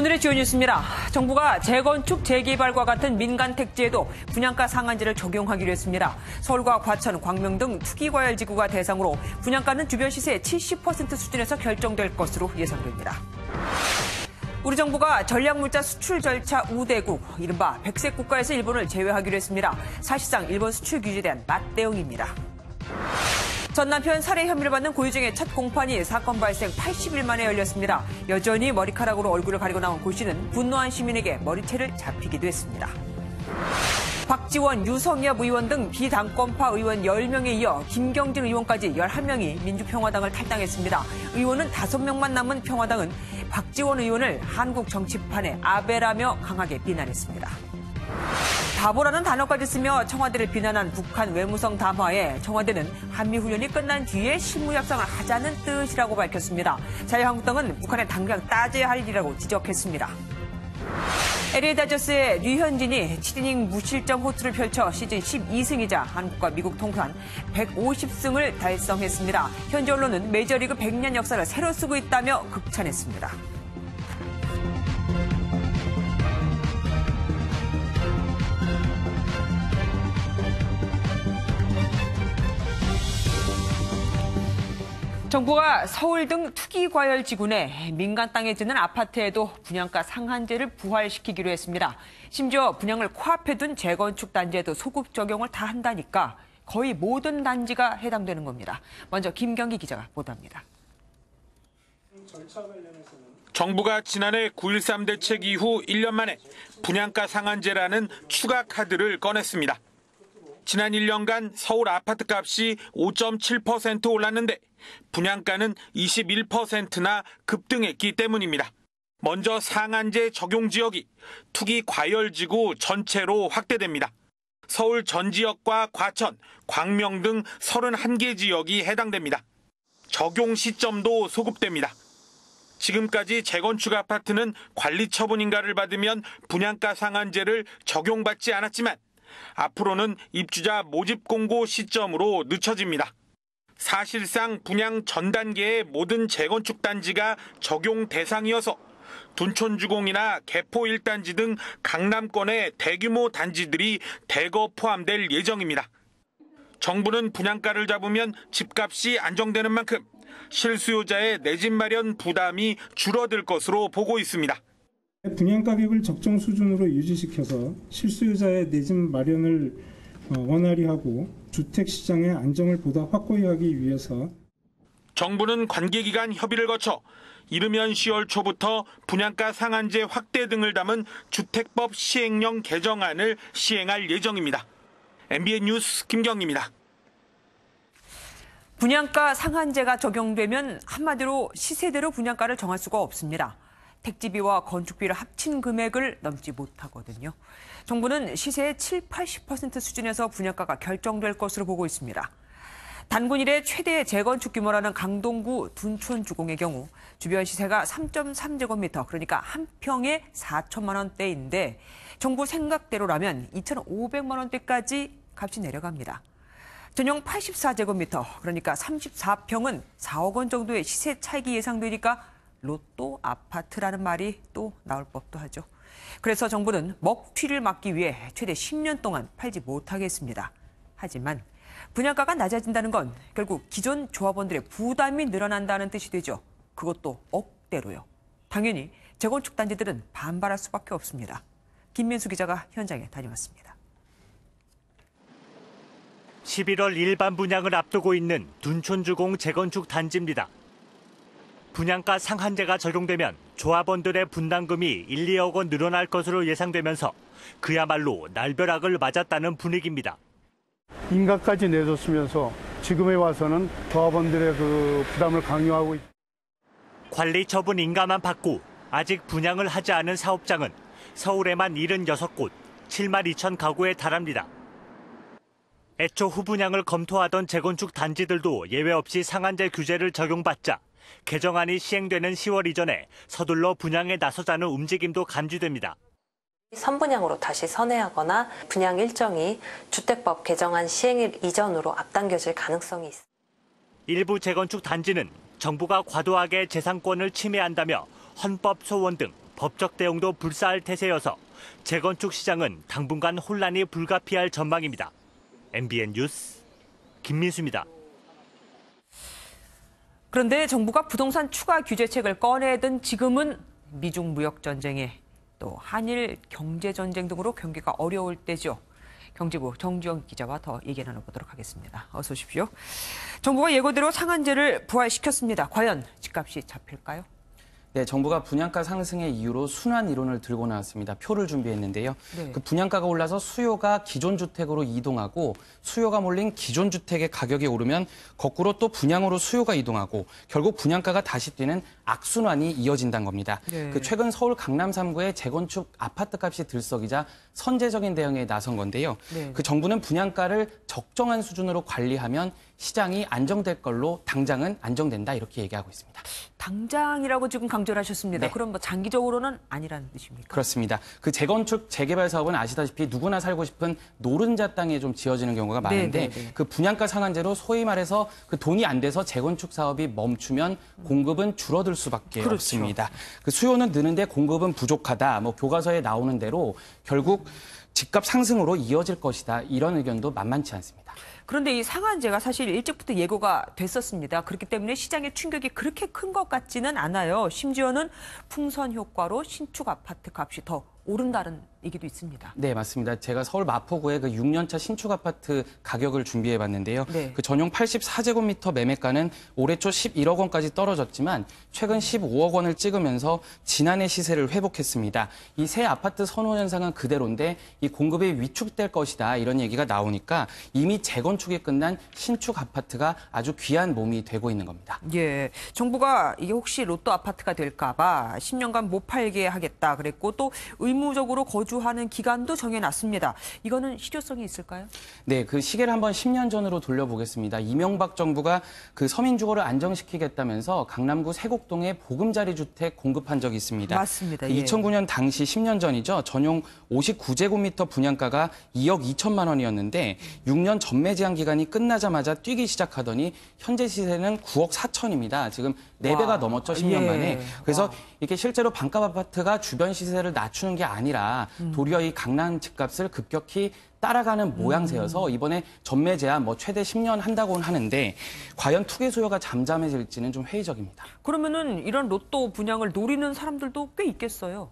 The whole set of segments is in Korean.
오늘의 주요 뉴스입니다. 정부가 재건축, 재개발과 같은 민간 택지에도 분양가 상한제를 적용하기로 했습니다. 서울과 과천, 광명 등 투기과열지구가 대상으로 분양가는 주변 시세의 70% 수준에서 결정될 것으로 예상됩니다. 우리 정부가 전략물자 수출 절차 우대국, 이른바 백색 국가에서 일본을 제외하기로 했습니다. 사실상 일본 수출 규제에 대한 맞대응입니다. 전 남편 살해 혐의를 받는 고유정의 첫 공판이 사건 발생 80일 만에 열렸습니다. 여전히 머리카락으로 얼굴을 가리고 나온 고 씨는 분노한 시민에게 머리채를 잡히기도 했습니다. 박지원, 유성엽 의원 등 비당권파 의원 10명에 이어 김경진 의원까지 11명이 민주평화당을 탈당했습니다. 의원은 5명만 남은 평화당은 박지원 의원을 한국 정치판의 아베라며 강하게 비난했습니다. 바보라는 단어까지 쓰며 청와대를 비난한 북한 외무성 담화에 청와대는 한미훈련이 끝난 뒤에 실무협상을 하자는 뜻이라고 밝혔습니다. 자유한국당은 북한에 당장 따져야 할 일이라고 지적했습니다. LA 다저스의 류현진이 7이닝 무실점 호투를 펼쳐 시즌 12승이자 한국과 미국 통산 150승을 달성했습니다. 현지 언론은 메이저리그 100년 역사를 새로 쓰고 있다며 극찬했습니다. 정부가 서울 등 투기과열지구 내 민간 땅에 짓는 아파트에도 분양가 상한제를 부활시키기로 했습니다. 심지어 분양을 코앞에 둔 재건축 단지에도 소급 적용을 다 한다니까 거의 모든 단지가 해당되는 겁니다. 먼저 김경기 기자가 보도합니다. 정부가 지난해 9.13 대책 이후 1년 만에 분양가 상한제라는 추가 카드를 꺼냈습니다. 지난 1년간 서울 아파트값이 5.7% 올랐는데 분양가는 21%나 급등했기 때문입니다. 먼저 상한제 적용 지역이 투기 과열지구 전체로 확대됩니다. 서울 전 지역과 과천, 광명 등 31개 지역이 해당됩니다. 적용 시점도 소급됩니다. 지금까지 재건축 아파트는 관리 처분 인가를 받으면 분양가 상한제를 적용받지 않았지만 앞으로는 입주자 모집 공고 시점으로 늦춰집니다. 사실상 분양 전 단계의 모든 재건축 단지가 적용 대상이어서 둔촌주공이나 개포 1단지 등 강남권의 대규모 단지들이 대거 포함될 예정입니다. 정부는 분양가를 잡으면 집값이 안정되는 만큼 실수요자의 내 집 마련 부담이 줄어들 것으로 보고 있습니다. 분양가격을 적정 수준으로 유지시켜서 실수요자의 내 집 마련을 원활히 하고 주택시장의 안정을 보다 확고히 하기 위해서 정부는 관계기관 협의를 거쳐 이르면 10월 초부터 분양가 상한제 확대 등을 담은 주택법 시행령 개정안을 시행할 예정입니다. MBN 뉴스 김경희입니다. 분양가 상한제가 적용되면 한마디로 시세대로 분양가를 정할 수가 없습니다. 택지비와 건축비를 합친 금액을 넘지 못하거든요. 정부는 시세의 70~80% 수준에서 분양가가 결정될 것으로 보고 있습니다. 단군 이래 최대 재건축 규모라는 강동구 둔촌주공의 경우 주변 시세가 3.3제곱미터, 그러니까 한 평에 4천만 원대인데 정부 생각대로라면 2,500만 원대까지 값이 내려갑니다. 전용 84제곱미터, 그러니까 34평은 4억 원 정도의 시세 차익이 예상되니까 로또 아파트라는 말이 또 나올 법도 하죠. 그래서 정부는 먹튀를 막기 위해 최대 10년 동안 팔지 못하게 했습니다. 하지만 분양가가 낮아진다는 건 결국 기존 조합원들의 부담이 늘어난다는 뜻이 되죠. 그것도 억대로요. 당연히 재건축 단지들은 반발할 수밖에 없습니다. 김민수 기자가 현장에 다녀왔습니다. 11월 일반 분양을 앞두고 있는 둔촌주공 재건축 단지입니다. 분양가 상한제가 적용되면 조합원들의 분담금이 1~2억 원 늘어날 것으로 예상되면서 그야말로 날벼락을 맞았다는 분위기입니다. 인가까지 내줬으면서 지금에 와서는 조합원들의 부담을 강요하고 있다. 관리 처분 인가만 받고 아직 분양을 하지 않은 사업장은 서울에만 76곳, 7만 2천 가구에 달합니다. 애초 후분양을 검토하던 재건축 단지들도 예외 없이 상한제 규제를 적용받자 개정안이 시행되는 10월 이전에 서둘러 분양에 나서자는 움직임도 감지됩니다. 선분양으로 다시 선회하거나 분양 일정이 주택법 개정안 시행일 이전으로 앞당겨질 가능성이 있습니다. 일부 재건축 단지는 정부가 과도하게 재산권을 침해한다며 헌법 소원 등 법적 대응도 불사할 태세여서 재건축 시장은 당분간 혼란이 불가피할 전망입니다. MBN 뉴스 김민수입니다. 그런데 정부가 부동산 추가 규제책을 꺼내든 지금은 미중 무역 전쟁에 또 한일 경제 전쟁 등으로 경기가 어려울 때죠. 경제부 정주영 기자와 더 얘기 나눠보도록 하겠습니다. 어서 오십시오. 정부가 예고대로 상한제를 부활시켰습니다. 과연 집값이 잡힐까요? 네, 정부가 분양가 상승의 이유로 순환 이론을 들고 나왔습니다. 표를 준비했는데요. 네. 그 분양가가 올라서 수요가 기존 주택으로 이동하고 수요가 몰린 기존 주택의 가격이 오르면 거꾸로 또 분양으로 수요가 이동하고 결국 분양가가 다시 뛰는 악순환이 이어진다는 겁니다. 네. 그 최근 서울 강남 3구의 재건축 아파트 값이 들썩이자 선제적인 대응에 나선 건데요. 네. 그 정부는 분양가를 적정한 수준으로 관리하면 시장이 안정될 걸로 당장은 안정된다 이렇게 얘기하고 있습니다. 당장이라고 지금 강조를 하셨습니다. 네. 그럼 뭐 장기적으로는 아니라는 뜻입니까? 그렇습니다. 그 재건축, 재개발 사업은 아시다시피 누구나 살고 싶은 노른자 땅에 좀 지어지는 경우가 많은데 네. 그 분양가 상한제로 소위 말해서 그 돈이 안 돼서 재건축 사업이 멈추면 공급은 줄어들 수밖에 그렇죠. 없습니다. 그 수요는 느는데 공급은 부족하다. 뭐 교과서에 나오는 대로 결국 집값 상승으로 이어질 것이다. 이런 의견도 만만치 않습니다. 그런데 이 상한제가 사실 일찍부터 예고가 됐었습니다. 그렇기 때문에 시장의 충격이 그렇게 큰 것 같지는 않아요. 심지어는 풍선 효과로 신축 아파트 값이 더 오른다는 얘기도 있습니다. 네, 맞습니다. 제가 서울 마포구의 그 6년차 신축 아파트 가격을 준비해 봤는데요. 네. 그 전용 84제곱미터 매매가는 올해 초 11억 원까지 떨어졌지만 최근 15억 원을 찍으면서 지난해 시세를 회복했습니다. 이 새 아파트 선호 현상은 그대로인데 이 공급이 위축될 것이다 이런 얘기가 나오니까 이미 재건축이 끝난 신축 아파트가 아주 귀한 몸이 되고 있는 겁니다. 예, 정부가 이게 혹시 로또 아파트가 될까 봐 10년간 못 팔게 하겠다 그랬고 또 의무적으로 거주하는 기간도 정해놨습니다. 이거는 실효성이 있을까요? 네, 그 시계를 한번 10년 전으로 돌려보겠습니다. 이명박 정부가 그 서민 주거를 안정시키겠다면서 강남구 세곡동에 보금자리 주택 공급한 적이 있습니다. 맞습니다. 그 예. 2009년 당시 10년 전이죠. 전용 59제곱미터 분양가가 2억 2천만 원이었는데 6년 전매 제한 기간이 끝나자마자 뛰기 시작하더니 현재 시세는 9억 4천입니다. 지금 4배가 와, 넘었죠, 10년 예. 만에. 그래서 와. 이게 실제로 반값 아파트가 주변 시세를 낮추는 게 아니라 도리어 이 강남 집값을 급격히 따라가는 모양새여서 이번에 전매 제한 뭐 최대 10년 한다고는 하는데 과연 투기 수요가 잠잠해질지는 좀 회의적입니다. 그러면은 이런 로또 분양을 노리는 사람들도 꽤 있겠어요.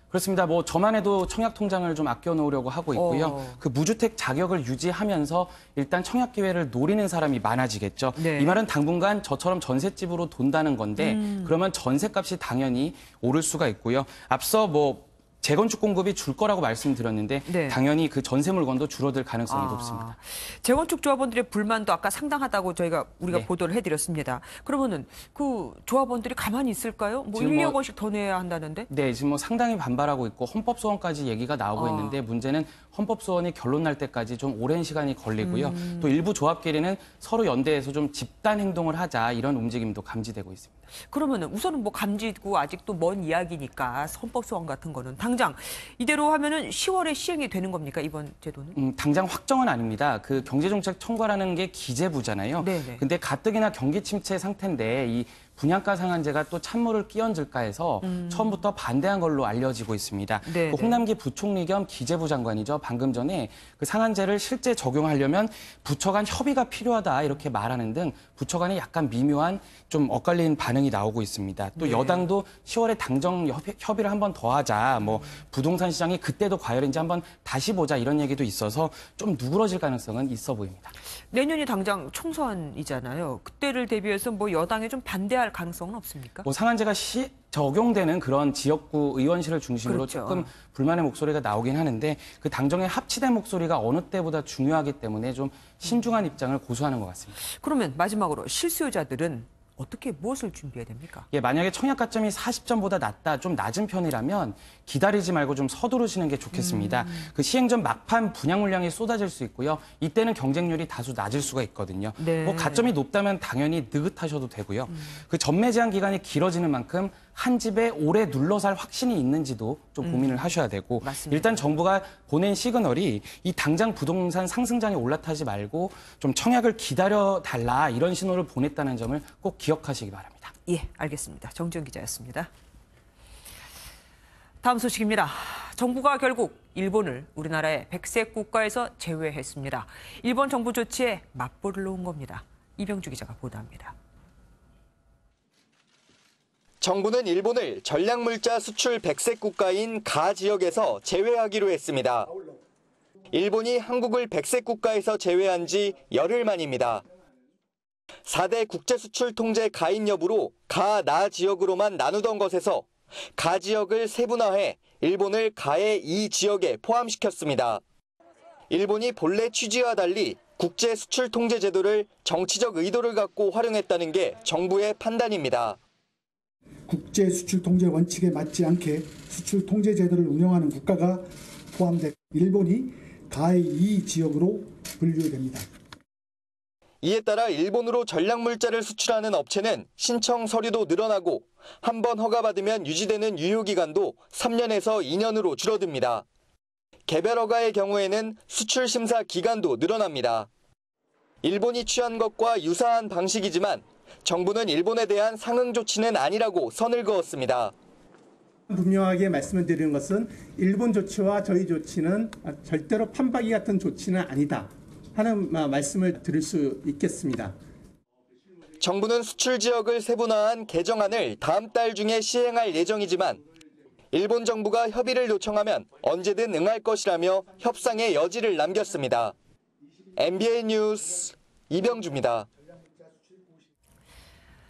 그렇습니다. 뭐 저만 해도 청약 통장을 좀 아껴 놓으려고 하고 있고요. 그 무주택 자격을 유지하면서 일단 청약 기회를 노리는 사람이 많아지겠죠. 네. 이 말은 당분간 저처럼 전셋집으로 돈다는 건데 그러면 전셋값이 당연히 오를 수가 있고요. 앞서 뭐 재건축 공급이 줄 거라고 말씀드렸는데 네. 당연히 그 전세 물건도 줄어들 가능성이 높습니다. 재건축 조합원들의 불만도 아까 상당하다고 우리가 네. 보도를 해드렸습니다. 그러면은 그 조합원들이 가만히 있을까요? 뭐 지금 1억 원씩 더 내야 한다는데? 네, 지금 뭐 상당히 반발하고 있고 헌법소원까지 얘기가 나오고 있는데 문제는 헌법소원이 결론 날 때까지 좀 오랜 시간이 걸리고요. 또 일부 조합끼리는 서로 연대해서 좀 집단 행동을 하자 이런 움직임도 감지되고 있습니다. 그러면은 우선은 뭐 감지고 아직도 먼 이야기니까 헌법 소원 같은 거는 당장 이대로 하면은 10월에 시행이 되는 겁니까 이번 제도는? 당장 확정은 아닙니다. 그 경제정책 청구라는 게 기재부잖아요. 네네. 근데 가뜩이나 경기 침체 상태인데 이 분양가 상한제가 또 찬물을 끼얹을까 해서 처음부터 반대한 걸로 알려지고 있습니다. 네네. 그 홍남기 부총리 겸 기재부 장관이죠. 방금 전에 그 상한제를 실제 적용하려면 부처 간 협의가 필요하다 이렇게 말하는 등 부처 간에 약간 미묘한 좀 엇갈린 반응이 나오고 있습니다. 또 네. 여당도 10월에 당정 협의를 한 번 더 하자. 뭐 부동산 시장이 그때도 과열인지 한번 다시 보자 이런 얘기도 있어서 좀 누그러질 가능성은 있어 보입니다. 내년이 당장 총선이잖아요. 그때를 대비해서 뭐 여당에 좀 반대할 가능성은 없습니까? 뭐 상한제가 적용되는 그런 지역구 의원실을 중심으로 그렇죠. 조금 불만의 목소리가 나오긴 하는데 그 당정의 합치된 목소리가 어느 때보다 중요하기 때문에 좀 신중한 입장을 고수하는 것 같습니다. 그러면 마지막으로 실수요자들은 어떻게 무엇을 준비해야 됩니까? 예, 만약에 청약 가점이 40점보다 낮다, 좀 낮은 편이라면 기다리지 말고 좀 서두르시는 게 좋겠습니다. 그 시행 전 막판 분양 물량이 쏟아질 수 있고요. 이때는 경쟁률이 다소 낮을 수가 있거든요. 네. 뭐 가점이 높다면 당연히 느긋하셔도 되고요. 그 전매 제한 기간이 길어지는 만큼 한 집에 오래 눌러 살 확신이 있는지도 좀 고민을 하셔야 되고 맞습니다. 일단 정부가 보낸 시그널이 이 당장 부동산 상승장에 올라타지 말고 좀 청약을 기다려 달라 이런 신호를 보냈다는 점을 꼭 기억하시기 바랍니다. 예, 알겠습니다. 정지영 기자였습니다. 다음 소식입니다. 정부가 결국 일본을 우리나라의 백색 국가에서 제외했습니다. 일본 정부 조치에 맞불을 놓은 겁니다. 이병주 기자가 보도합니다. 정부는 일본을 전략물자 수출 백색 국가인 가 지역에서 제외하기로 했습니다. 일본이 한국을 백색 국가에서 제외한 지 열흘 만입니다. 4대 국제수출 통제 가인 여부로 가, 나 지역으로만 나누던 것에서 가 지역을 세분화해 일본을 가의 이 지역에 포함시켰습니다. 일본이 본래 취지와 달리 국제 수출 통제 제도를 정치적 의도를 갖고 활용했다는 게 정부의 판단입니다. 국제 수출 통제 원칙에 맞지 않게 수출 통제 제도를 운영하는 국가가 포함된 일본이 가의 이 지역으로 분류됩니다. 이에 따라 일본으로 전략물자를 수출하는 업체는 신청 서류도 늘어나고 한 번 허가받으면 유지되는 유효기간도 3년에서 2년으로 줄어듭니다. 개별 허가의 경우에는 수출 심사 기간도 늘어납니다. 일본이 취한 것과 유사한 방식이지만 정부는 일본에 대한 상응 조치는 아니라고 선을 그었습니다. 분명하게 말씀을 드리는 것은 일본 조치와 저희 조치는 절대로 판박이 같은 조치는 아니다 하는 말씀을 드릴 수 있겠습니다. 정부는 수출 지역을 세분화한 개정안을 다음 달 중에 시행할 예정이지만 일본 정부가 협의를 요청하면 언제든 응할 것이라며 협상의 여지를 남겼습니다. MBN 뉴스 이병주입니다.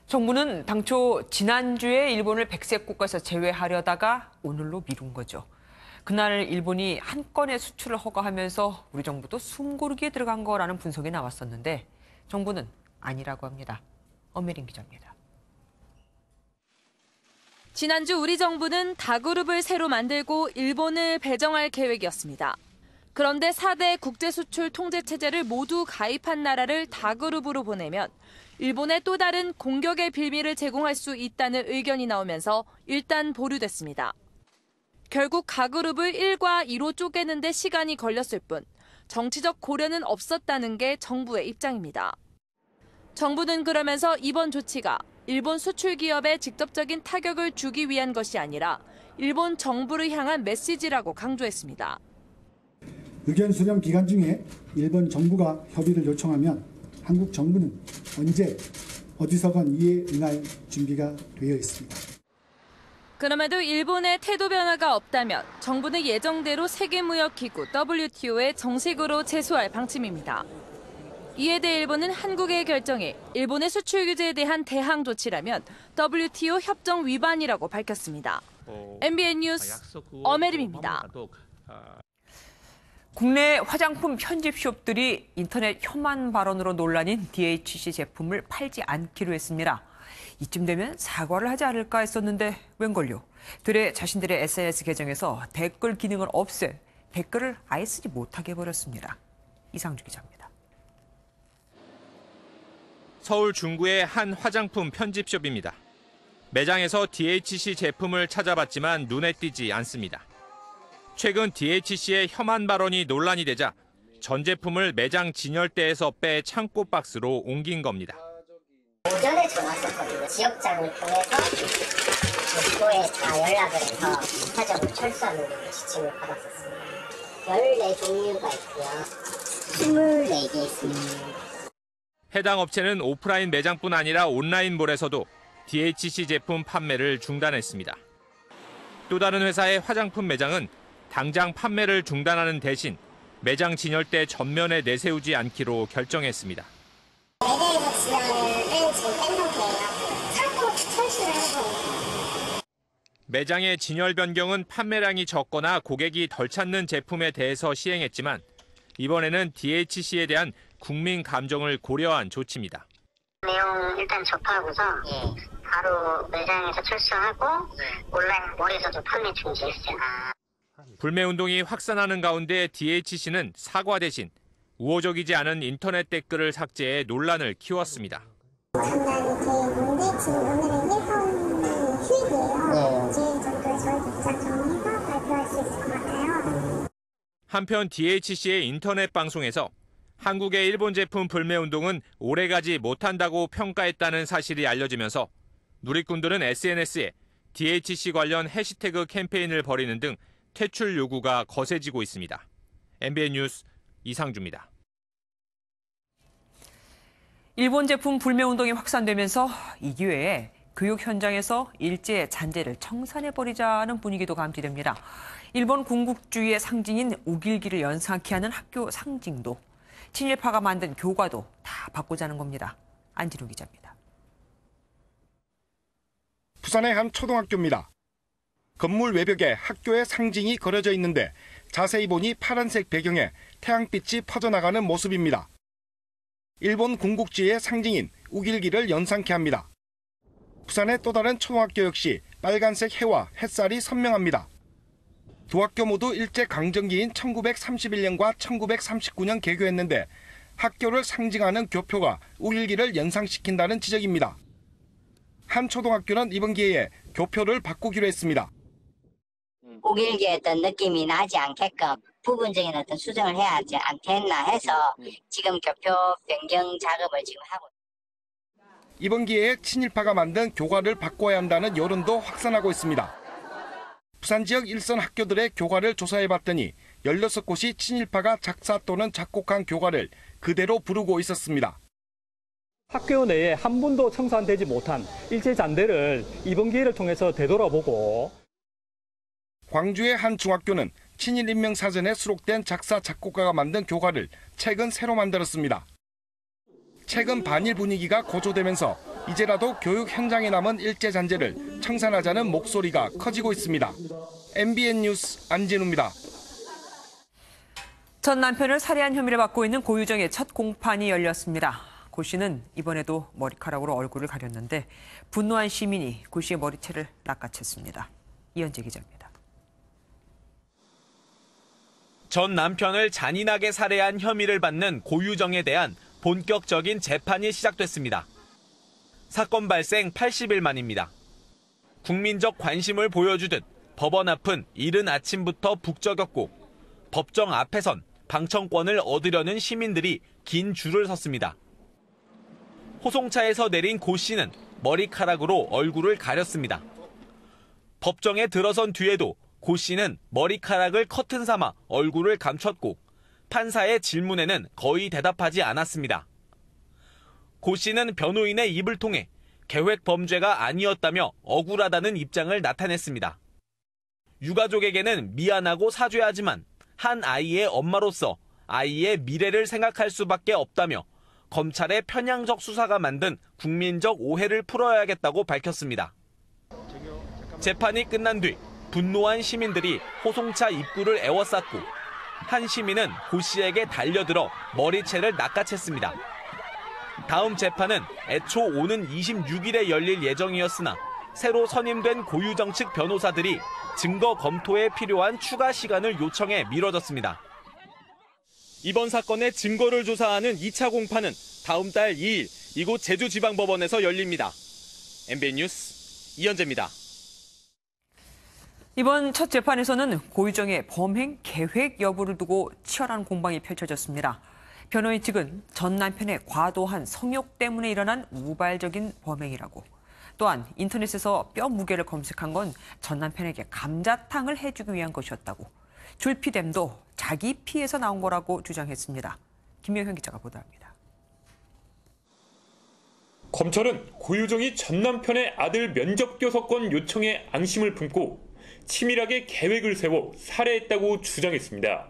정부는 당초 지난주에 일본을 백색 국가에서 제외하려다가 오늘로 미룬 거죠. 그날 일본이 한 건의 수출을 허가하면서 우리 정부도 숨고르기에 들어간 거라는 분석이 나왔었는데 정부는 아니라고 합니다. 엄혜린 기자입니다. 지난주 우리 정부는 다그룹을 새로 만들고 일본을 배정할 계획이었습니다. 그런데 4대 국제수출 통제체제를 모두 가입한 나라를 다그룹으로 보내면 일본에 또 다른 공격의 빌미를 제공할 수 있다는 의견이 나오면서 일단 보류됐습니다. 결국 가그룹을 1과 2로 쪼개는 데 시간이 걸렸을 뿐 정치적 고려는 없었다는 게 정부의 입장입니다. 정부는 그러면서 이번 조치가 일본 수출 기업에 직접적인 타격을 주기 위한 것이 아니라 일본 정부를 향한 메시지라고 강조했습니다. 의견 수렴 기간 중에 일본 정부가 협의를 요청하면 한국 정부는 언제 어디서건 이에 응할 준비가 되어 있습니다. 그럼에도 일본의 태도 변화가 없다면 정부는 예정대로 세계무역기구 WTO에 정식으로 제소할 방침입니다. 이에 대해 일본은 한국의 결정이 일본의 수출 규제에 대한 대항 조치라면 WTO 협정 위반이라고 밝혔습니다. MBN 뉴스 엄혜림입니다. 국내 화장품 편집숍들이 인터넷 혐한 발언으로 논란인 DHC 제품을 팔지 않기로 했습니다. 이쯤 되면 사과를 하지 않을까 했었는데 웬걸요. 들에 자신들의 SNS 계정에서 댓글 기능을 없애 댓글을 아예 쓰지 못하게 해버렸습니다. 이상주 기자입니다. 서울 중구의 한 화장품 편집숍입니다. 매장에서 DHC 제품을 찾아봤지만 눈에 띄지 않습니다. 최근 DHC의 혐한 발언이 논란이 되자 전 제품을 매장 진열대에서 빼 창고 박스로 옮긴 겁니다. 오전에 전화 왔었거든요. 지역장을 통해서 국토에 다 연락을 해서 이타적으로 철수하는 지침을 받았었습니다. 14종류가 있고요. 24개 있습니다. 해당 업체는 오프라인 매장뿐 아니라 온라인몰에서도 DHC 제품 판매를 중단했습니다. 또 다른 회사의 화장품 매장은 당장 판매를 중단하는 대신 매장 진열대 전면에 내세우지 않기로 결정했습니다. 매장에서 진열을 지금 뺀 상태예요. 창고로 철수를 해서. 매장의 진열 변경은 판매량이 적거나 고객이 덜 찾는 제품에 대해서 시행했지만 이번에는 DHC에 대한 국민 감정을 고려한 조치입니다. 내용 일단 접하고서 바로 매장에서 철수하고 온라인몰에서도 판매 중지했어요. 불매 운동이 확산하는 가운데 DHC는 사과 대신 우호적이지 않은 인터넷 댓글을 삭제해 논란을 키웠습니다. 전날 계획인데 지금 오늘은 1번 휴일이에요. 일주일 정도에 저희 입장 정리해서 발표할 수 있을 것 같아요. 한편 DHC의 인터넷 방송에서 한국의 일본 제품 불매 운동은 오래가지 못한다고 평가했다는 사실이 알려지면서 누리꾼들은 SNS에 DHC 관련 해시태그 캠페인을 벌이는 등 퇴출 요구가 거세지고 있습니다. MBN 뉴스 이상주입니다. 일본 제품 불매 운동이 확산되면서 이 기회에 교육 현장에서 일제 잔재를 청산해버리자는 분위기도 감지됩니다. 일본 군국주의의 상징인 우길기를 연상케 하는 학교 상징도, 친일파가 만든 교과도 다 바꾸자는 겁니다. 안진우 기자입니다. 부산의 한 초등학교입니다. 건물 외벽에 학교의 상징이 그려져 있는데 자세히 보니 파란색 배경에 태양빛이 퍼져나가는 모습입니다. 일본 군국주의의 상징인 우길기를 연상케 합니다. 부산의 또 다른 초등학교 역시 빨간색 해와 햇살이 선명합니다. 두 학교 모두 일제강점기인 1931년과 1939년 개교했는데 학교를 상징하는 교표가 우길기를 연상시킨다는 지적입니다. 한 초등학교는 이번 기회에 교표를 바꾸기로 했습니다. 우길기의 어떤 느낌이 나지 않게끔 부분적인 어떤 수정을 해야 하지 않겠나 해서 지금 교표 변경 작업을 지금 하고 있습니다. 이번 기회에 친일파가 만든 교과를 바꿔야 한다는 여론도 확산하고 있습니다. 부산 지역 일선 학교들의 교과를 조사해봤더니 16곳이 친일파가 작사 또는 작곡한 교과를 그대로 부르고 있었습니다. 학교 내에 한 번도 청산되지 못한 일제 잔재를 이번 기회를 통해서 되돌아보고, 광주의 한 중학교는 친일인명사전에 수록된 작사 작곡가가 만든 교과를 최근 새로 만들었습니다. 최근 반일 분위기가 고조되면서 이제라도 교육 현장에 남은 일제 잔재를 청산하자는 목소리가 커지고 있습니다. MBN 뉴스 안진우입니다. 전 남편을 살해한 혐의를 받고 있는 고유정의 첫 공판이 열렸습니다. 고 씨는 이번에도 머리카락으로 얼굴을 가렸는데 분노한 시민이 고 씨의 머리채를 낚아챘습니다. 이현재 기자입니다. 전 남편을 잔인하게 살해한 혐의를 받는 고유정에 대한 본격적인 재판이 시작됐습니다. 사건 발생 80일 만입니다. 국민적 관심을 보여주듯 법원 앞은 이른 아침부터 북적였고 법정 앞에선 방청권을 얻으려는 시민들이 긴 줄을 섰습니다. 호송차에서 내린 고 씨는 머리카락으로 얼굴을 가렸습니다. 법정에 들어선 뒤에도 고 씨는 머리카락을 커튼 삼아 얼굴을 감췄고 판사의 질문에는 거의 대답하지 않았습니다. 고 씨는 변호인의 입을 통해 계획 범죄가 아니었다며 억울하다는 입장을 나타냈습니다. 유가족에게는 미안하고 사죄하지만 한 아이의 엄마로서 아이의 미래를 생각할 수밖에 없다며 검찰의 편향적 수사가 만든 국민적 오해를 풀어야겠다고 밝혔습니다. 재판이 끝난 뒤 분노한 시민들이 호송차 입구를 에워쌌고 한 시민은 고 씨에게 달려들어 머리채를 낚아챘습니다. 다음 재판은 애초 오는 26일에 열릴 예정이었으나 새로 선임된 고유정 측 변호사들이 증거 검토에 필요한 추가 시간을 요청해 미뤄졌습니다. 이번 사건의 증거를 조사하는 2차 공판은 다음 달 2일 이곳 제주지방법원에서 열립니다. MBN 뉴스 이현재입니다. 이번 첫 재판에서는 고유정의 범행 계획 여부를 두고 치열한 공방이 펼쳐졌습니다. 변호인 측은 전 남편의 과도한 성욕 때문에 일어난 우발적인 범행이라고, 또한 인터넷에서 뼈 무게를 검색한 건 전 남편에게 감자탕을 해주기 위한 것이었다고, 줄피뎀도 자기 피에서 나온 거라고 주장했습니다. 김명현 기자가 보도합니다. 검찰은 고유정이 전 남편의 아들 면접교섭권 요청에 앙심을 품고 치밀하게 계획을 세워 살해했다고 주장했습니다.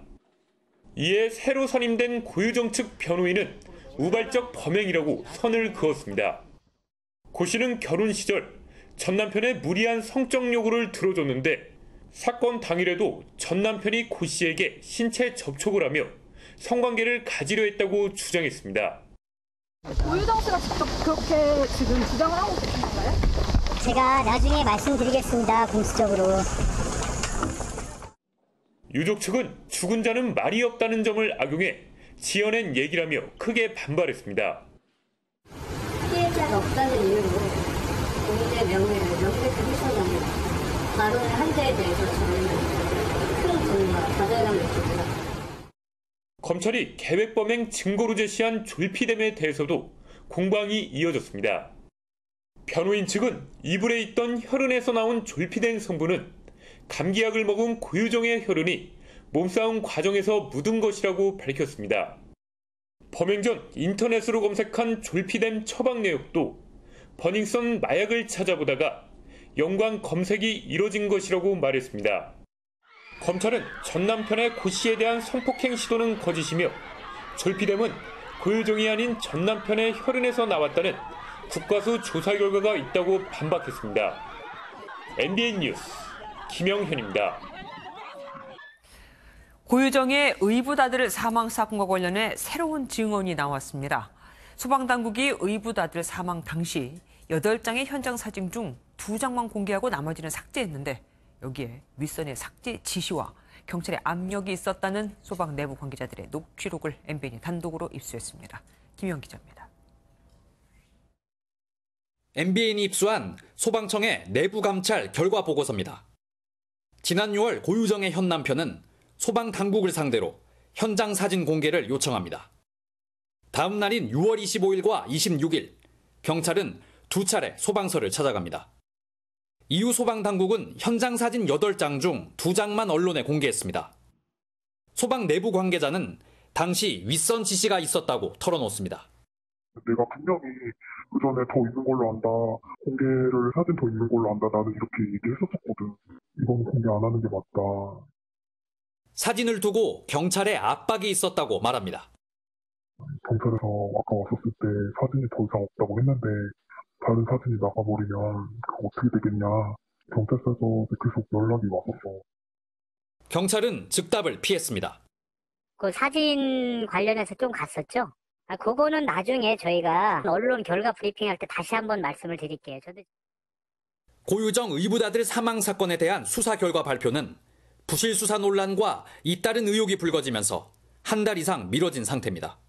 이에 새로 선임된 고유정 측 변호인은 우발적 범행이라고 선을 그었습니다. 고 씨는 결혼 시절 전 남편의 무리한 성적 요구를 들어줬는데 사건 당일에도 전 남편이 고 씨에게 신체 접촉을 하며 성관계를 가지려 했다고 주장했습니다. 고유정 씨가 직접 그렇게 지금 주장을 하고 계신 건가요? 제가 나중에 말씀드리겠습니다. 공식적으로. 유족 측은 죽은 자는 말이 없다는 점을 악용해 지어낸 얘기라며 크게 반발했습니다. 피해자가 없다는 이유로 본인의 명예를 명백히 훼손하는 발언을 한 데에 대해서 저는 큰 분노와 좌절감을 느낍니다. 검찰이 계획범행 증거로 제시한 졸피뎀에 대해서도 공방이 이어졌습니다. 변호인 측은 이불에 있던 혈흔에서 나온 졸피된 성분은 감기약을 먹은 고유정의 혈흔이 몸싸움 과정에서 묻은 것이라고 밝혔습니다. 범행 전 인터넷으로 검색한 졸피뎀 처방 내역도 버닝썬 마약을 찾아보다가 연관 검색이 이뤄진 것이라고 말했습니다. 검찰은 전 남편의 고 씨에 대한 성폭행 시도는 거짓이며 졸피뎀은 고유정이 아닌 전 남편의 혈흔에서 나왔다는 국과수 조사 결과가 있다고 반박했습니다. MBN 뉴스 김영현입니다. 고유정의 의붓 아들 사망 사건과 관련해 새로운 증언이 나왔습니다. 소방당국이 의붓 아들 사망 당시 8장의 현장 사진 중 2장만 공개하고 나머지는 삭제했는데 여기에 윗선의 삭제 지시와 경찰의 압력이 있었다는 소방 내부 관계자들의 녹취록을 MBN이 단독으로 입수했습니다. 김영 기자입니다. MBN이 입수한 소방청의 내부감찰 결과 보고서입니다. 지난 6월 고유정의 현 남편은 소방당국을 상대로 현장 사진 공개를 요청합니다. 다음 날인 6월 25일과 26일, 경찰은 2차례 소방서를 찾아갑니다. 이후 소방당국은 현장 사진 8장 중 2장만 언론에 공개했습니다. 소방 내부 관계자는 당시 윗선 지시가 있었다고 털어놓습니다. 내가 분명히 그 전에 더 있는 걸로 안다, 공개를 사진 더 있는 걸로 안다, 나는 이렇게 얘기했었거든. 이건 공개 안 하는 게 맞다. 사진을 두고 경찰에 압박이 있었다고 말합니다. 경찰에서 아까 왔었을 때 사진이 더 이상 없다고 했는데 다른 사진이 나가버리면 그거 어떻게 되겠냐. 경찰서에서 계속 연락이 왔었어. 경찰은 즉답을 피했습니다. 그 사진 관련해서 좀 갔었죠? 그거는 나중에 저희가 언론 결과 브리핑할 때 다시 한번 말씀을 드릴게요. 고유정 의붓 아들 사망 사건에 대한 수사 결과 발표는 부실 수사 논란과 잇따른 의혹이 불거지면서 한 달 이상 미뤄진 상태입니다.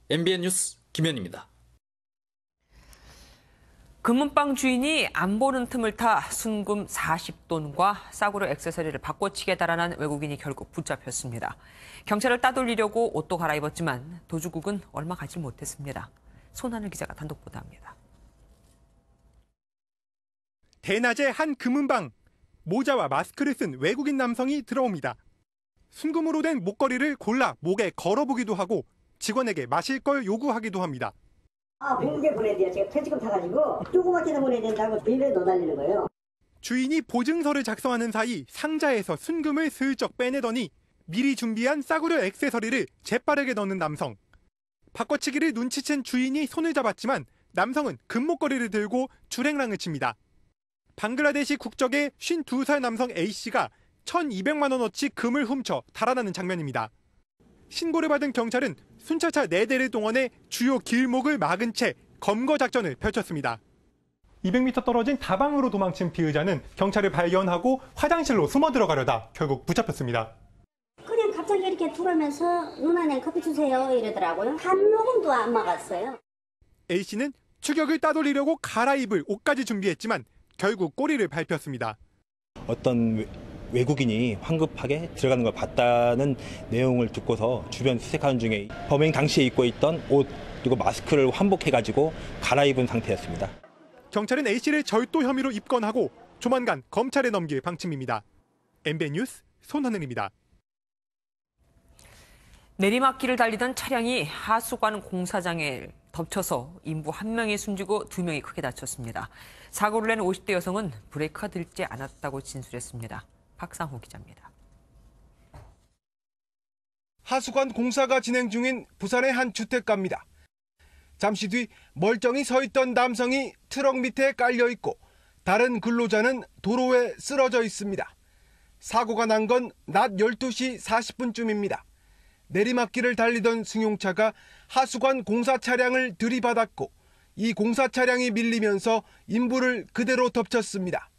MBN 뉴스 김현입니다. 금은방 주인이 안 보는 틈을 타 순금 40돈과 싸구려 액세서리를 바꿔치기에 달아난 외국인이 결국 붙잡혔습니다. 경찰을 따돌리려고 옷도 갈아입었지만 도주국은 얼마 가지 못했습니다. 손하늘 기자가 단독 보도합니다. 대낮에 한 금은방, 모자와 마스크를 쓴 외국인 남성이 들어옵니다. 순금으로 된 목걸이를 골라 목에 걸어보기도 하고 직원에게 마실 걸 요구하기도 합니다. 공개 보내야 돼요. 제가 퇴직금 타가지고 조그맣게나 보내야 된다고 일에 넣어달리는 거예요. 주인이 보증서를 작성하는 사이 상자에서 순금을 슬쩍 빼내더니 미리 준비한 싸구려 액세서리를 재빠르게 넣는 남성. 바꿔치기를 눈치챈 주인이 손을 잡았지만 남성은 금목걸이를 들고 줄행랑을 칩니다. 방글라데시 국적의 52살 남성 A씨가 1,200만 원어치 금을 훔쳐 달아나는 장면입니다. 신고를 받은 경찰은 순찰차 4대를 동원해 주요 길목을 막은 채 검거 작전을 펼쳤습니다. 200m 떨어진 다방으로 도망친 피의자는 경찰을 발견하고 화장실로 숨어 들어가려다 결국 붙잡혔습니다. 그냥 갑자기 이렇게 들어오면서 누나네 커피 주세요 이러더라고요. 한 모금도 안 막았어요. A씨는 추격을 따돌리려고 갈아입을 옷까지 준비했지만 결국 꼬리를 밟혔습니다. 어떤 외국인이 황급하게 들어가는 걸 봤다는 내용을 듣고서 주변 수색하는 중에 범행 당시에 입고 있던 옷 그리고 마스크를 환복해가지고 갈아입은 상태였습니다. 경찰은 A씨를 절도 혐의로 입건하고 조만간 검찰에 넘길 방침입니다. MBN 뉴스 손하늘입니다. 내리막길을 달리던 차량이 하수관 공사장에 덮쳐서 인부 1명이 숨지고 2명이 크게 다쳤습니다. 사고를 낸 50대 여성은 브레이크가 들지 않았다고 진술했습니다. 박상호 기자입니다. 하수관 공사가 진행 중인 부산의 한 주택가입니다. 잠시 뒤 멀쩡히 서 있던 남성이 트럭 밑에 깔려 있고 다른 근로자는 도로에 쓰러져 있습니다. 사고가 난 건 낮 12시 40분쯤입니다. 내리막길을 달리던 승용차가 하수관 공사 차량을 들이받았고 이 공사 차량이 밀리면서 인부를 그대로 덮쳤습니다.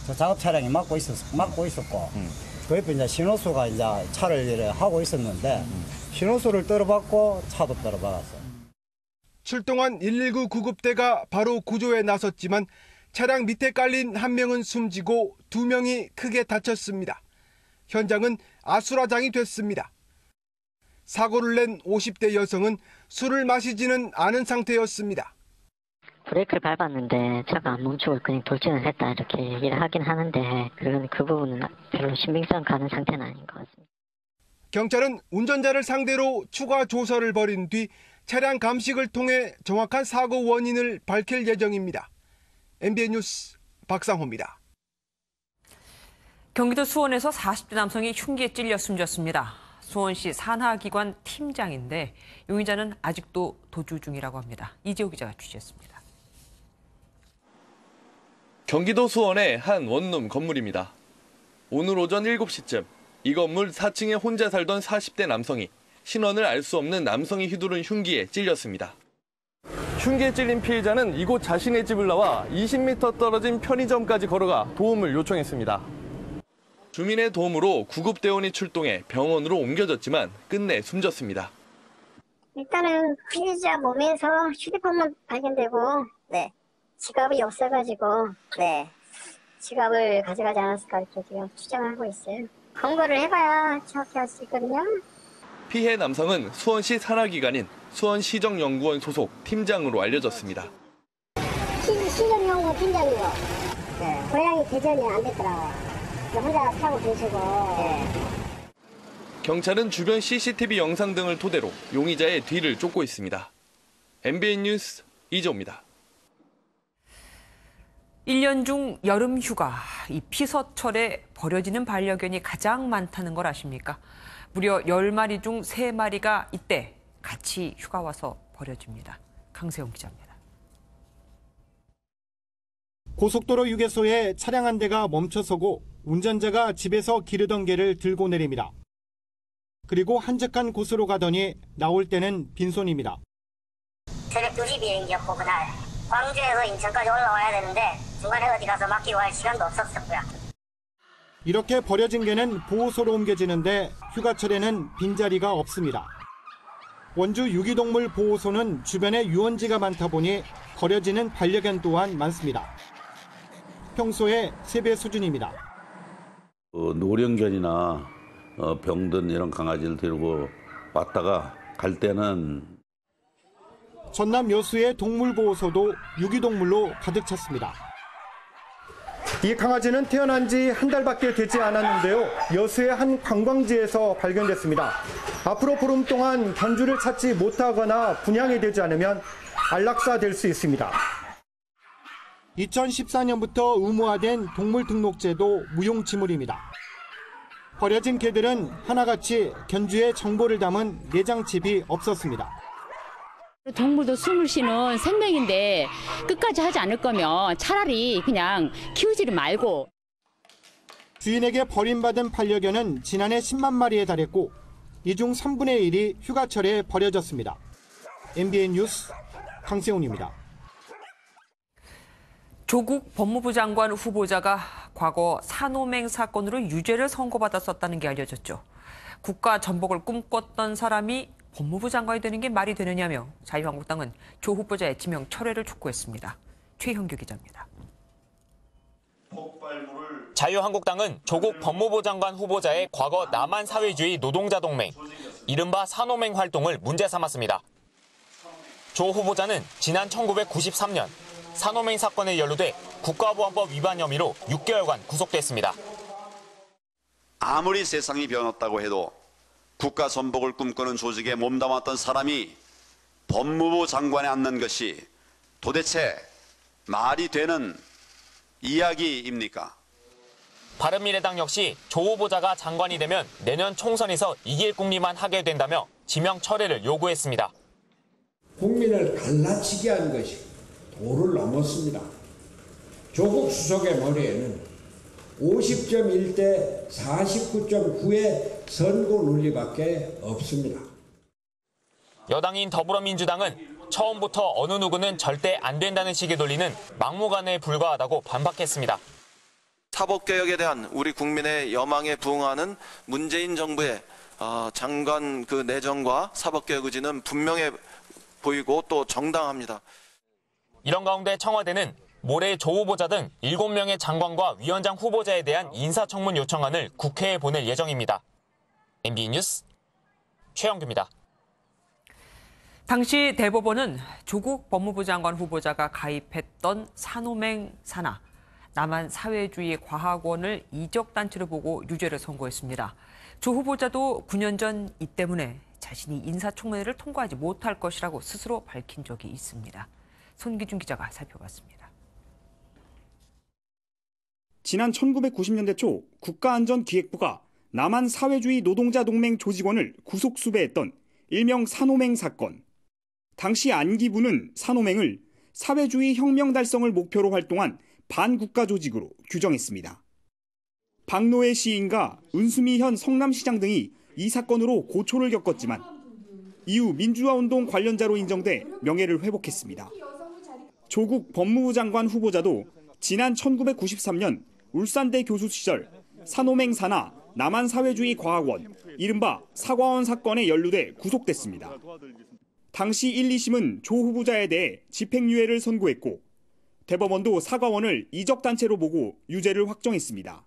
저 작업 차량이 막고 있었고 그 옆에 이제 신호수가 이제 차를 하고 있었는데 신호수를 떨어받고 차도 떨어박았어요. 출동한 119 구급대가 바로 구조에 나섰지만 차량 밑에 깔린 1명은 숨지고 2명이 크게 다쳤습니다. 현장은 아수라장이 됐습니다. 사고를 낸 50대 여성은 술을 마시지는 않은 상태였습니다. 브레이크를 밟았는데 차가 안 멈추고 그냥 돌진을 했다 이렇게 얘기를 하긴 하는데 그 부분은 별로 신빙성 가는 상태는 아닌 것 같습니다. 경찰은 운전자를 상대로 추가 조사를 벌인 뒤 차량 감식을 통해 정확한 사고 원인을 밝힐 예정입니다. MBN 뉴스 박상호입니다. 경기도 수원에서 40대 남성이 흉기에 찔려 숨졌습니다. 수원시 산하기관 팀장인데 용의자는 아직도 도주 중이라고 합니다. 이재호 기자가 취재했습니다. 경기도 수원의 한 원룸 건물입니다. 오늘 오전 7시쯤 이 건물 4층에 혼자 살던 40대 남성이 신원을 알 수 없는 남성이 휘두른 흉기에 찔렸습니다. 흉기에 찔린 피해자는 이곳 자신의 집을 나와 20m 떨어진 편의점까지 걸어가 도움을 요청했습니다. 주민의 도움으로 구급대원이 출동해 병원으로 옮겨졌지만 끝내 숨졌습니다. 일단은 피해자 몸에서 휴대폰만 발견되고 지갑이 없어가지고 지갑을 가져가지 않았을까 이렇게 지금 추정하고 있어요. 검거를 해봐야 정확히 알 수 있거든요. 피해 남성은 수원시 산하기관인 수원시정연구원 소속 팀장으로 알려졌습니다. 시정연구원 팀장이요. 고향이 대전이 안 됐더라고요. 혼자 타고 계시고. 경찰은 주변 CCTV 영상 등을 토대로 용의자의 뒤를 쫓고 있습니다. MBN 뉴스 이재호입니다. 1년 중 여름 휴가, 이 피서철에 버려지는 반려견이 가장 많다는 걸 아십니까? 무려 10마리 중 3마리가 이때 같이 휴가 와서 버려집니다. 강세용 기자입니다. 고속도로 휴게소에 차량 한 대가 멈춰서고 운전자가 집에서 기르던 개를 들고 내립니다. 그리고 한적한 곳으로 가더니 나올 때는 빈손입니다. 새벽 2시 비행기였고 그날 광주에서 인천까지 올라와야 되는데 중간에 어디 가서 맡기고 할 시간도 없었고요. 이렇게 버려진 개는 보호소로 옮겨지는데 휴가철에는 빈자리가 없습니다. 원주 유기동물 보호소는 주변에 유원지가 많다 보니 버려지는 반려견 또한 많습니다. 평소의 3배 수준입니다. 노령견이나 병든 이런 강아지를 데리고 왔다가 갈 때는 전남 여수의 동물보호소도 유기동물로 가득 찼습니다. 이 강아지는 태어난 지 한 달밖에 되지 않았는데요. 여수의 한 관광지에서 발견됐습니다. 앞으로 보름 동안 견주를 찾지 못하거나 분양이 되지 않으면 안락사될 수 있습니다. 2014년부터 의무화된 동물등록제도 무용지물입니다. 버려진 개들은 하나같이 견주의 정보를 담은 내장칩이 없었습니다. 동물도 숨을 쉬는 생명인데 끝까지 하지 않을 거면 차라리 그냥 키우지를 말고. 주인에게 버림받은 반려견은 지난해 10만 마리에 달했고 이 중 3분의 1이 휴가철에 버려졌습니다. MBN 뉴스 강세훈입니다. 조국 법무부 장관 후보자가 과거 산호맹 사건으로 유죄를 선고받았었다는 게 알려졌죠. 국가 전복을 꿈꿨던 사람이 법무부 장관이 되는 게 말이 되느냐며 자유한국당은 조 후보자의 지명 철회를 촉구했습니다. 최형규 기자입니다. 자유한국당은 조국 법무부 장관 후보자의 과거 남한 사회주의 노동자 동맹, 이른바 산호맹 활동을 문제 삼았습니다. 조 후보자는 지난 1993년 산호맹 사건에 연루돼 국가보안법 위반 혐의로 6개월간 구속됐습니다. 아무리 세상이 변했다고 해도 국가 전복을 꿈꾸는 조직에 몸담았던 사람이 법무부 장관에 앉는 것이 도대체 말이 되는 이야기입니까? 바른미래당 역시 조 후보자가 장관이 되면 내년 총선에서 이길 국리만 하게 된다며 지명 철회를 요구했습니다. 국민을 갈라치게 한 것이 도를 넘었습니다. 조국 수석의 머리에는 50.1대 49.9의 선거 논리밖에 없습니다. 여당인 더불어민주당은 처음부터 어느 누구는 절대 안 된다는 식의 논리는 막무가내에 불과하다고 반박했습니다. 사법개혁에 대한 우리 국민의 여망에 부응하는 문재인 정부의 장관 그 내정과 사법개혁 의지는 분명해 보이고 또 정당합니다. 이런 가운데 청와대는 모레 조 후보자 등 7명의 장관과 위원장 후보자에 대한 인사청문 요청안을 국회에 보낼 예정입니다. MBN 뉴스 최영규입니다. 당시 대법원은 조국 법무부 장관 후보자가 가입했던 산호맹 산하 남한 사회주의 과학원을 이적단체로 보고 유죄를 선고했습니다. 조 후보자도 9년 전 이 때문에 자신이 인사청문회를 통과하지 못할 것이라고 스스로 밝힌 적이 있습니다. 손기준 기자가 살펴봤습니다. 지난 1990년대 초 국가안전기획부가 남한 사회주의 노동자 동맹 조직원을 구속 수배했던 일명 산호맹 사건. 당시 안기부는 산호맹을 사회주의 혁명 달성을 목표로 활동한 반국가 조직으로 규정했습니다. 박노해 시인과 은수미 현 성남시장 등이 이 사건으로 고초를 겪었지만 이후 민주화운동 관련자로 인정돼 명예를 회복했습니다. 조국 법무부 장관 후보자도 지난 1993년 울산대 교수 시절 산호맹 산하 남한 사회주의 과학원, 이른바 사과원 사건에 연루돼 구속됐습니다. 당시 1, 2심은 조 후보자에 대해 집행유예를 선고했고 대법원도 사과원을 이적단체로 보고 유죄를 확정했습니다.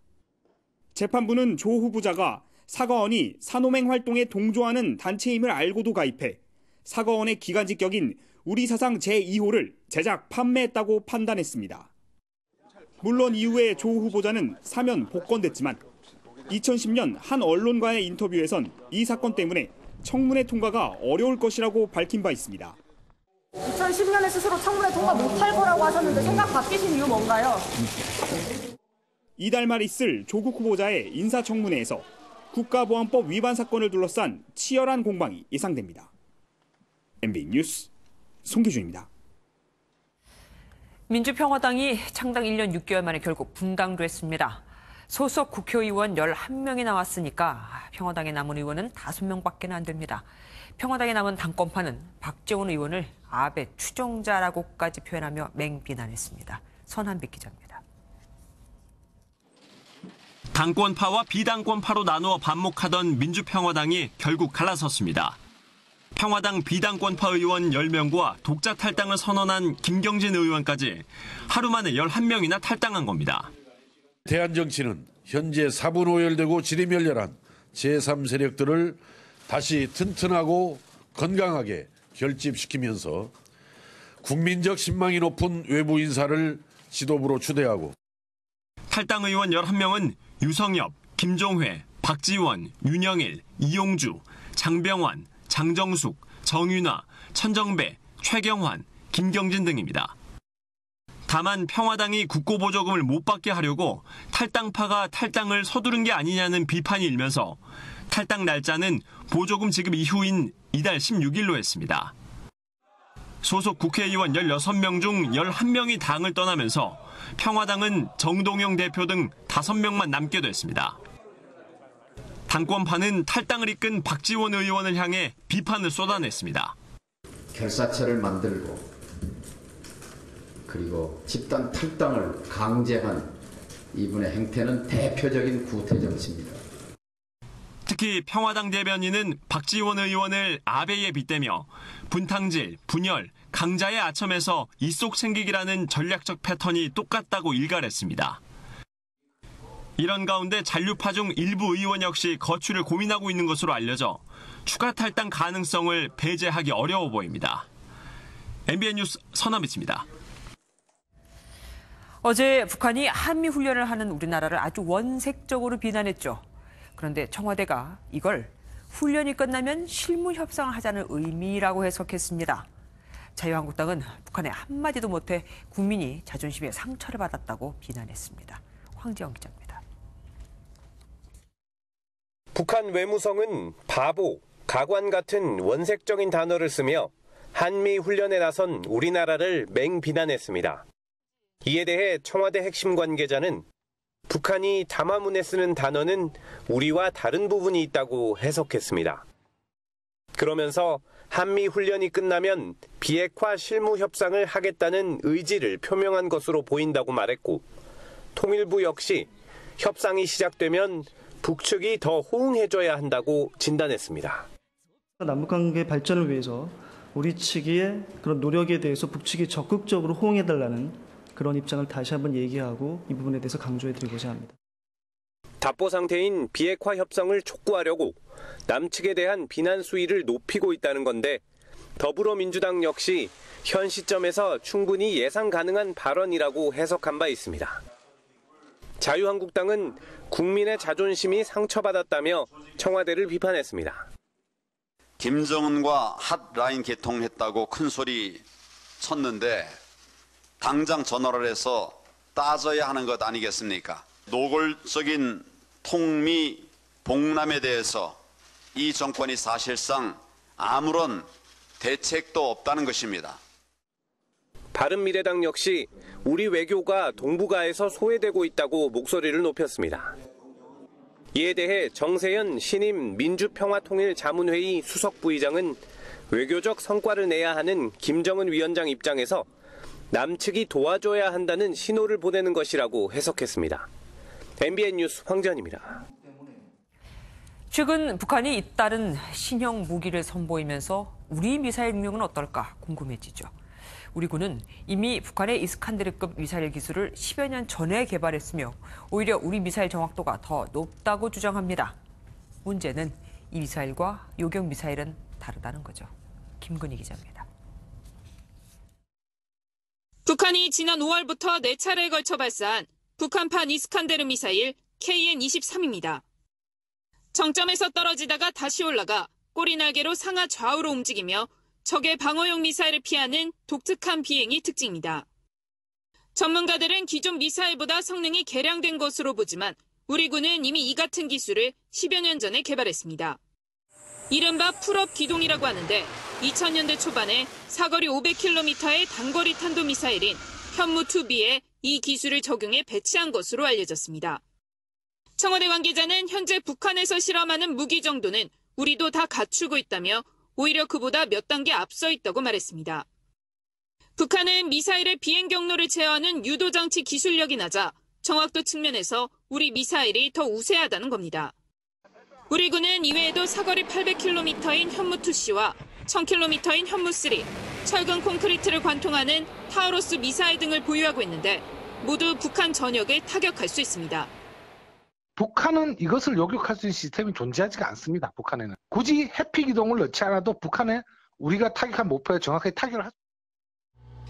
재판부는 조 후보자가 사과원이 산호맹 활동에 동조하는 단체임을 알고도 가입해 사과원의 기관직격인 우리사상 제2호를 제작, 판매했다고 판단했습니다. 물론 이후에 조 후보자는 사면 복권됐지만 2010년 한 언론과의 인터뷰에선 이 사건 때문에 청문회 통과가 어려울 것이라고 밝힌 바 있습니다. 2010년에 스스로 청문회 통과 못할 거라고 하셨는데 생각 바뀌신 이유 뭔가요? 이달 말 있을 조국 후보자의 인사청문회에서 국가보안법 위반 사건을 둘러싼 치열한 공방이 예상됩니다. MBN 뉴스 송기준입니다. 민주평화당이 창당 1년 6개월 만에 결국 분당됐습니다. 소속 국회의원 11명이 나왔으니까 평화당에 남은 의원은 5명밖에 안 됩니다. 평화당에 남은 당권파는 박재원 의원을 아베 추종자라고까지 표현하며 맹비난했습니다. 선한빛 기자입니다. 당권파와 비당권파로 나누어 반목하던 민주평화당이 결국 갈라섰습니다. 평화당 비당권파 의원 10명과 독자 탈당을 선언한 김경진 의원까지 하루 만에 11명이나 탈당한 겁니다. 대한정치는 현재 사분오열되고 지리멸렬한 제3세력들을 다시 튼튼하고 건강하게 결집시키면서 국민적 신망이 높은 외부 인사를 지도부로 추대하고 탈당 의원 11명은 유성엽, 김종회, 박지원, 윤영일, 이용주, 장병환, 장정숙, 정윤아, 천정배, 최경환, 김경진 등입니다. 다만 평화당이 국고보조금을 못 받게 하려고 탈당파가 탈당을 서두른 게 아니냐는 비판이 일면서 탈당 날짜는 보조금 지급 이후인 이달 16일로 했습니다. 소속 국회의원 16명 중 11명이 당을 떠나면서 평화당은 정동영 대표 등 5명만 남게 됐습니다. 당권파는 탈당을 이끈 박지원 의원을 향해 비판을 쏟아냈습니다. 결사체를 만들고 그리고 집단 탈당을 강제한 이분의 행태는 대표적인 구태 정치입니다. 특히 평화당 대변인은 박지원 의원을 아베에 빗대며 분탕질, 분열, 강자의 아첨에서 이쏙챙기기라는 전략적 패턴이 똑같다고 일갈했습니다. 이런 가운데 잔류파 중 일부 의원 역시 거취를 고민하고 있는 것으로 알려져 추가 탈당 가능성을 배제하기 어려워 보입니다. MBN 뉴스 선한빛입니다. 어제 북한이 한미훈련을 하는 우리나라를 아주 원색적으로 비난했죠. 그런데 청와대가 이걸 훈련이 끝나면 실무 협상을 하자는 의미라고 해석했습니다. 자유한국당은 북한에 한마디도 못해 국민이 자존심에 상처를 받았다고 비난했습니다. 황지영 기자입니다. 북한 외무성은 바보, 가관 같은 원색적인 단어를 쓰며 한미 훈련에 나선 우리나라를 맹비난했습니다. 이에 대해 청와대 핵심 관계자는 북한이 담화문에 쓰는 단어는 우리와 다른 부분이 있다고 해석했습니다. 그러면서 한미 훈련이 끝나면 비핵화 실무 협상을 하겠다는 의지를 표명한 것으로 보인다고 말했고, 통일부 역시 협상이 시작되면 북측이 더 호응해줘야 한다고 진단했습니다. 남북관계 발전을 위해서 우리 측의 그런 노력에 대해서 북측이 적극적으로 호응해달라는 그런 입장을 다시 한번 얘기하고 이 부분에 대해서 강조해드리고자 합니다. 답보 상태인 비핵화 협상을 촉구하려고 남측에 대한 비난 수위를 높이고 있다는 건데, 더불어민주당 역시 현 시점에서 충분히 예상 가능한 발언이라고 해석한 바 있습니다. 자유한국당은 국민의 자존심이 상처받았다며 청와대를 비판했습니다. 김정은과 핫라인 개통했다고 큰소리 쳤는데 당장 전화를 해서 따져야 하는 것 아니겠습니까? 노골적인 통미 봉남에 대해서 이 정권이 사실상 아무런 대책도 없다는 것입니다. 바른미래당 역시 우리 외교가 동북아에서 소외되고 있다고 목소리를 높였습니다. 이에 대해 정세현 신임 민주평화통일자문회의 수석부의장은 외교적 성과를 내야 하는 김정은 위원장 입장에서 남측이 도와줘야 한다는 신호를 보내는 것이라고 해석했습니다. MBN 뉴스 황전입니다. 최근 북한이 잇따른 신형 무기를 선보이면서 우리 미사일 운용은 어떨까 궁금해지죠. 우리 군은 이미 북한의 이스칸데르급 미사일 기술을 10여 년 전에 개발했으며 오히려 우리 미사일 정확도가 더 높다고 주장합니다. 문제는 이 미사일과 요격 미사일은 다르다는 거죠. 김근희 기자입니다. 북한이 지난 5월부터 4차례에 걸쳐 발사한 북한판 이스칸데르 미사일 KN-23입니다. 정점에서 떨어지다가 다시 올라가 꼬리날개로 상하 좌우로 움직이며 적의 방어용 미사일을 피하는 독특한 비행이 특징입니다. 전문가들은 기존 미사일보다 성능이 개량된 것으로 보지만 우리 군은 이미 이 같은 기술을 10여 년 전에 개발했습니다. 이른바 풀업 기동이라고 하는데 2000년대 초반에 사거리 500km의 단거리 탄도미사일인 현무2B에 이 기술을 적용해 배치한 것으로 알려졌습니다. 청와대 관계자는 현재 북한에서 실험하는 무기 정도는 우리도 다 갖추고 있다며 오히려 그보다 몇 단계 앞서 있다고 말했습니다. 북한은 미사일의 비행 경로를 제어하는 유도장치 기술력이 낮아 정확도 측면에서 우리 미사일이 더 우세하다는 겁니다. 우리 군은 이외에도 사거리 800km인 현무2C와 1000km인 현무3, 철근 콘크리트를 관통하는 타우로스 미사일 등을 보유하고 있는데 모두 북한 전역을 타격할 수 있습니다. 북한은 이것을 요격할 수 있는 시스템이 존재하지가 않습니다. 북한에는. 굳이 해피 기동을 넣지 않아도 북한에 우리가 타격한 목표에 정확하게 타격을 할 수 있습니다.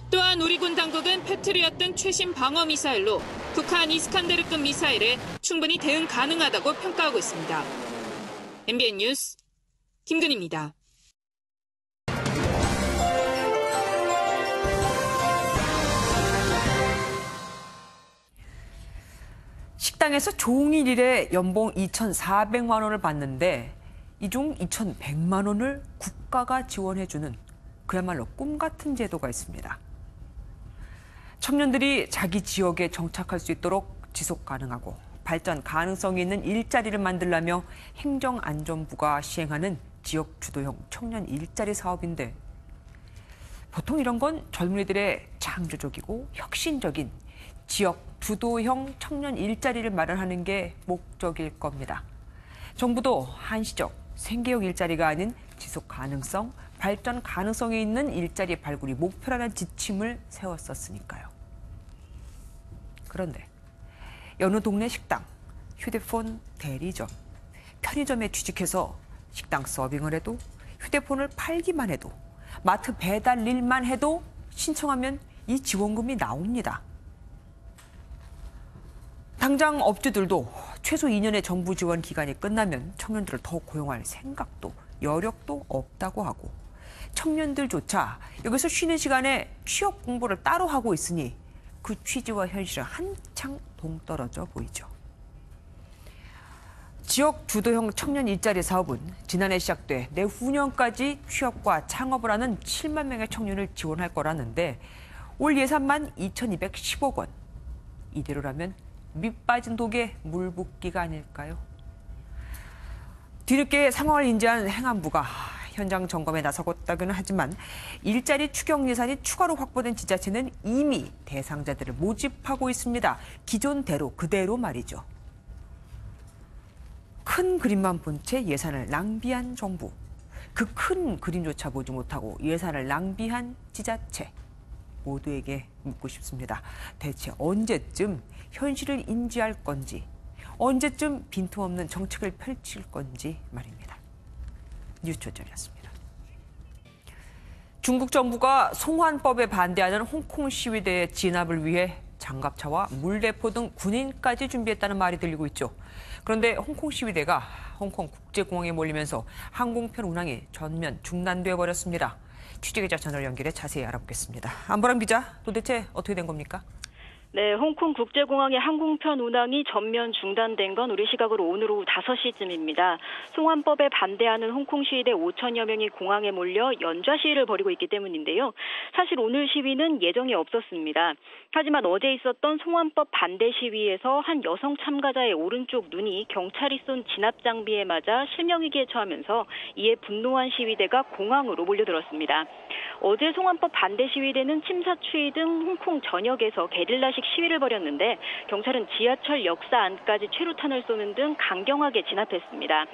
또한 우리 군 당국은 패트리엇 등 최신 방어 미사일로 북한 이스칸데르급 미사일에 충분히 대응 가능하다고 평가하고 있습니다. MBN 뉴스 김근희입니다. 식당에서 종일 일에 연봉 2,400만 원을 받는데 이 중 2,100만 원을 국가가 지원해주는 그야말로 꿈 같은 제도가 있습니다. 청년들이 자기 지역에 정착할 수 있도록 지속 가능하고 발전 가능성이 있는 일자리를 만들려며 행정안전부가 시행하는 지역 주도형 청년 일자리 사업인데 보통 이런 건 젊은이들의 창조적이고 혁신적인 지역 주도형 청년 일자리를 마련하는 게 목적일 겁니다. 정부도 한시적 생계형 일자리가 아닌 지속 가능성, 발전 가능성이 있는 일자리 발굴이 목표라는 지침을 세웠었으니까요. 그런데 여느 동네 식당, 휴대폰 대리점, 편의점에 취직해서 식당 서빙을 해도 휴대폰을 팔기만 해도 마트 배달 일만 해도 신청하면 이 지원금이 나옵니다. 당장 업주들도 최소 2년의 정부 지원 기간이 끝나면 청년들을 더 고용할 생각도 여력도 없다고 하고 청년들조차 여기서 쉬는 시간에 취업 공부를 따로 하고 있으니 그 취지와 현실은 한창 동떨어져 보이죠. 지역 주도형 청년 일자리 사업은 지난해 시작돼 내후년까지 취업과 창업을 하는 7만 명의 청년을 지원할 거라는데 올 예산만 2,210억 원. 이대로라면 밑 빠진 독에 물 붓기가 아닐까요? 뒤늦게 상황을 인지한 행안부가 현장 점검에 나서겠다고는 하지만 일자리 추경 예산이 추가로 확보된 지자체는 이미 대상자들을 모집하고 있습니다. 기존대로 그대로 말이죠. 큰 그림만 본 채 예산을 낭비한 정부. 그 큰 그림조차 보지 못하고 예산을 낭비한 지자체. 모두에게 묻고 싶습니다. 대체 언제쯤 현실을 인지할 건지, 언제쯤 빈틈없는 정책을 펼칠 건지 말입니다. 뉴스조정이었습니다. 중국 정부가 송환법에 반대하는 홍콩 시위대의 진압을 위해 장갑차와 물대포 등 군인까지 준비했다는 말이 들리고 있죠. 그런데 홍콩 시위대가 홍콩 국제공항에 몰리면서 항공편 운항이 전면 중단돼 버렸습니다. 취재기자 전화를 연결해 자세히 알아보겠습니다. 안보람 기자, 도대체 어떻게 된 겁니까? 네, 홍콩 국제공항의 항공편 운항이 전면 중단된 건 우리 시각으로 오늘 오후 5시쯤입니다. 송환법에 반대하는 홍콩 시위대 5천여 명이 공항에 몰려 연좌 시위를 벌이고 있기 때문인데요. 사실 오늘 시위는 예정이 없었습니다. 하지만 어제 있었던 송환법 반대 시위에서 한 여성 참가자의 오른쪽 눈이 경찰이 쏜 진압 장비에 맞아 실명위기에 처하면서 이에 분노한 시위대가 공항으로 몰려들었습니다. 어제 송환법 반대 시위대는 침사추이 등 홍콩 전역에서 게릴라식 시위를 벌였는데 경찰은 지하철 역사 안까지 최루탄을 쏘는 등 강경하게 진압했습니다.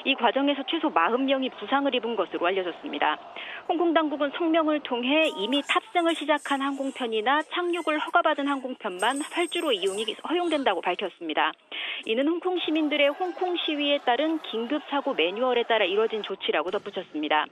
이 과정에서 최소 40명이 부상을 입은 것으로 알려졌습니다. 홍콩 당국은 성명을 통해 이미 탑승을 시작한 항공편이나 착륙을 허가받은 항공편만 활주로 이용이 허용된다고 밝혔습니다. 이는 홍콩 시민들의 홍콩 시위에 따른 긴급사고 매뉴얼에 따라 이뤄진 조치라고 덧붙였습니다.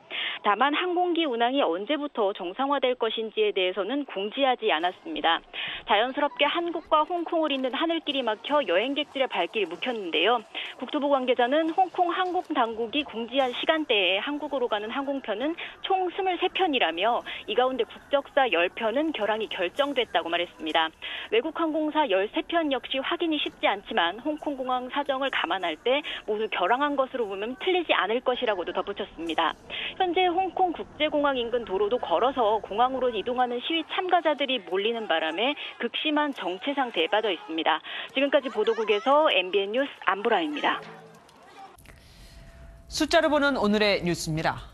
다만 항공기 운항이 언제부터 정상화될 것인지에 대해서는 공지하지 않았습니다. 자연스럽게 한국과 홍콩을 잇는 하늘길이 막혀 여행객들의 발길이 묵혔는데요. 국토부 관계자는 홍콩 항공당국이 공지한 시간대에 한국으로 가는 항공편은 총 23편이라며 이 가운데 국적사 10편은 결항이 결정됐다고 말했습니다. 외국 항공사 13편 역시 확인이 쉽지 않지만 홍콩공항 사정을 감안할 때 모두 결항한 것으로 보면 틀리지 않을 것이라고도 덧붙였습니다. 현재 홍콩 국제공항 인근 도로도 걸어서 공항으로 이동하는 시위 참가자들이 몰리는 바람에 극심한 정체 상태에 빠져 있습니다. 지금까지 보도국에서 MBN 뉴스 안보라입니다. 숫자를 보는 오늘의 뉴스입니다.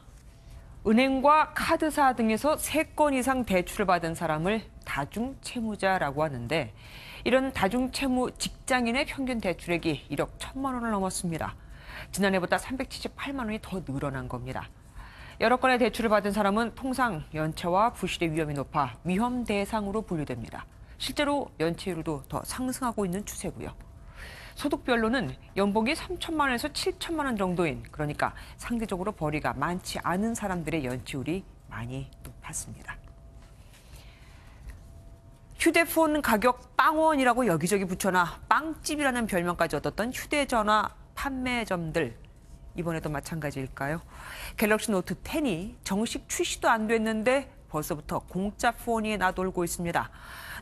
은행과 카드사 등에서 3건 이상 대출을 받은 사람을 다중채무자라고 하는데 이런 다중채무 직장인의 평균 대출액이 1억 1천만 원을 넘었습니다. 지난해보다 378만 원이 더 늘어난 겁니다. 여러 건의 대출을 받은 사람은 통상 연체와 부실의 위험이 높아 위험 대상으로 분류됩니다. 실제로 연체율도 더 상승하고 있는 추세고요. 소득별로는 연봉이 3천만 원에서 7천만 원 정도인, 그러니까 상대적으로 벌이가 많지 않은 사람들의 연체율이 많이 높았습니다. 휴대폰 가격 빵원이라고 여기저기 붙여놔 빵집이라는 별명까지 얻었던 휴대전화 판매점들, 이번에도 마찬가지일까요? 갤럭시 노트 10이 정식 출시도 안 됐는데 벌써부터 공짜 폰이 나돌고 있습니다.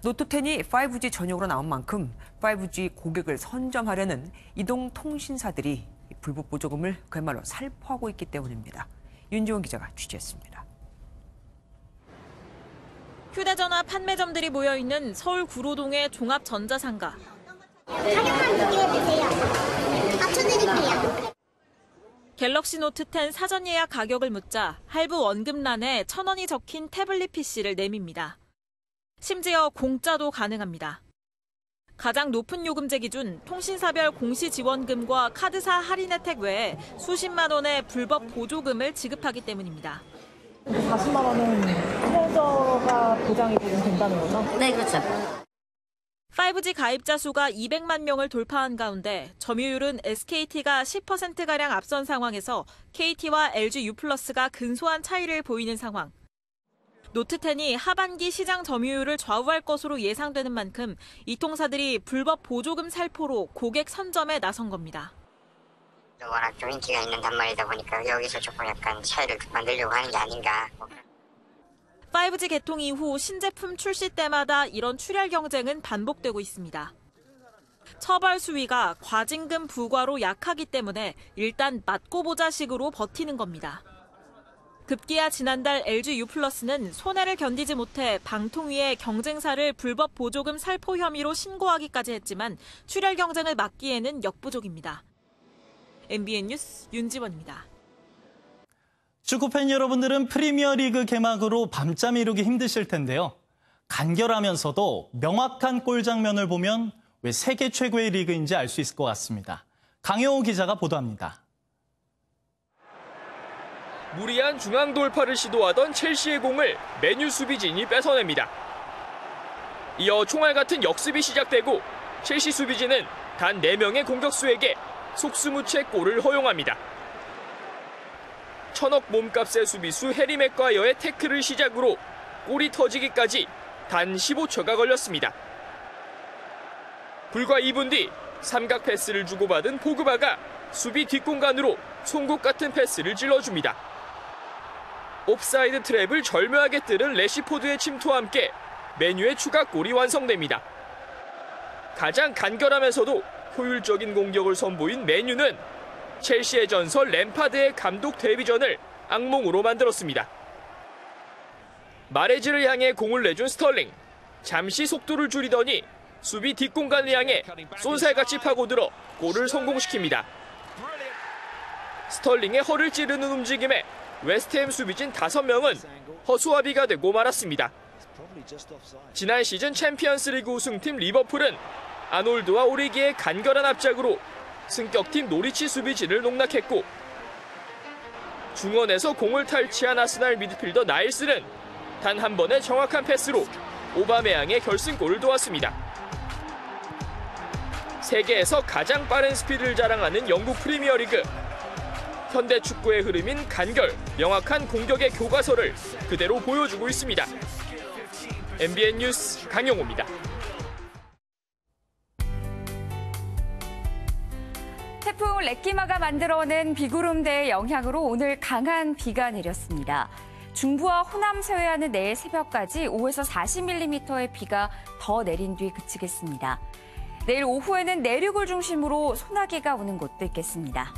노트 10이 5G 전용으로 나온 만큼 5G 고객을 선점하려는 이동통신사들이 불법 보조금을 그야말로 살포하고 있기 때문입니다. 윤지원 기자가 취재했습니다. 휴대전화 판매점들이 모여있는 서울 구로동의 종합전자상가. 가격만 얘기해주세요. 맞춰드릴게요. 갤럭시 노트 10 사전 예약 가격을 묻자 할부 원금란에 1,000원이 적힌 태블릿 PC를 내밉니다. 심지어 공짜도 가능합니다. 가장 높은 요금제 기준 통신사별 공시지원금과 카드사 할인 혜택 외에 수십만 원의 불법 보조금을 지급하기 때문입니다. 40만 원은 최저가 보장이 된다는 거죠? 네, 그렇죠. 5G 가입자 수가 200만 명을 돌파한 가운데 점유율은 SKT가 10%가량 앞선 상황에서 KT와 LG U+가 근소한 차이를 보이는 상황. 노트 10이 하반기 시장 점유율을 좌우할 것으로 예상되는 만큼 이 통사들이 불법 보조금 살포로 고객 선점에 나선 겁니다. 워낙 좀 인기가 있는 단말이다 보니까 여기서 조금 약간 차이를 만들려고 하는 게 아닌가. 5G 개통 이후 신제품 출시 때마다 이런 출혈 경쟁은 반복되고 있습니다. 처벌 수위가 과징금 부과로 약하기 때문에 일단 맞고 보자식으로 버티는 겁니다. 급기야 지난달 LG U+는 손해를 견디지 못해 방통위에 경쟁사를 불법 보조금 살포 혐의로 신고하기까지 했지만 출혈 경쟁을 막기에는 역부족입니다. MBN 뉴스 윤지원입니다. 축구팬 여러분들은 프리미어리그 개막으로 밤잠 이루기 힘드실 텐데요. 간결하면서도 명확한 골 장면을 보면 왜 세계 최고의 리그인지 알 수 있을 것 같습니다. 강영호 기자가 보도합니다. 무리한 중앙 돌파를 시도하던 첼시의 공을 맨유 수비진이 뺏어냅니다. 이어 총알 같은 역습이 시작되고 첼시 수비진은 단 4명의 공격수에게 속수무책 골을 허용합니다. 천억 몸값의 수비수 해리 맥과이어의 태클을 시작으로 골이 터지기까지 단 15초가 걸렸습니다. 불과 2분 뒤 삼각 패스를 주고받은 포그바가 수비 뒷공간으로 송곳 같은 패스를 찔러줍니다. 옵사이드 트랩을 절묘하게 뚫은 레시포드의 침투와 함께 맨유의 추가골이 완성됩니다. 가장 간결하면서도 효율적인 공격을 선보인 맨유는 첼시의 전설 램파드의 감독 데뷔전을 악몽으로 만들었습니다. 마레즈를 향해 공을 내준 스털링. 잠시 속도를 줄이더니 수비 뒷공간을 향해 쏜살같이 파고들어 골을 성공시킵니다. 스털링의 허를 찌르는 움직임에 웨스트햄 수비진 5명은 허수아비가 되고 말았습니다. 지난 시즌 챔피언스리그 우승팀 리버풀은 아놀드와 오리기의 간결한 압작으로 승격팀 노리치 수비진을 농락했고, 중원에서 공을 탈취한 아스날 미드필더 나일스는 단 한 번의 정확한 패스로 오바메양의 결승골을 도왔습니다. 세계에서 가장 빠른 스피드를 자랑하는 영국 프리미어리그. 현대 축구의 흐름인 간결, 명확한 공격의 교과서를 그대로 보여주고 있습니다. MBN 뉴스 강영호입니다. 태풍 레끼마가 만들어낸 비구름대의 영향으로 오늘 강한 비가 내렸습니다. 중부와 호남 서해안은 내일 새벽까지 5에서 40mm의 비가 더 내린 뒤 그치겠습니다. 내일 오후에는 내륙을 중심으로 소나기가 오는 곳도 있겠습니다.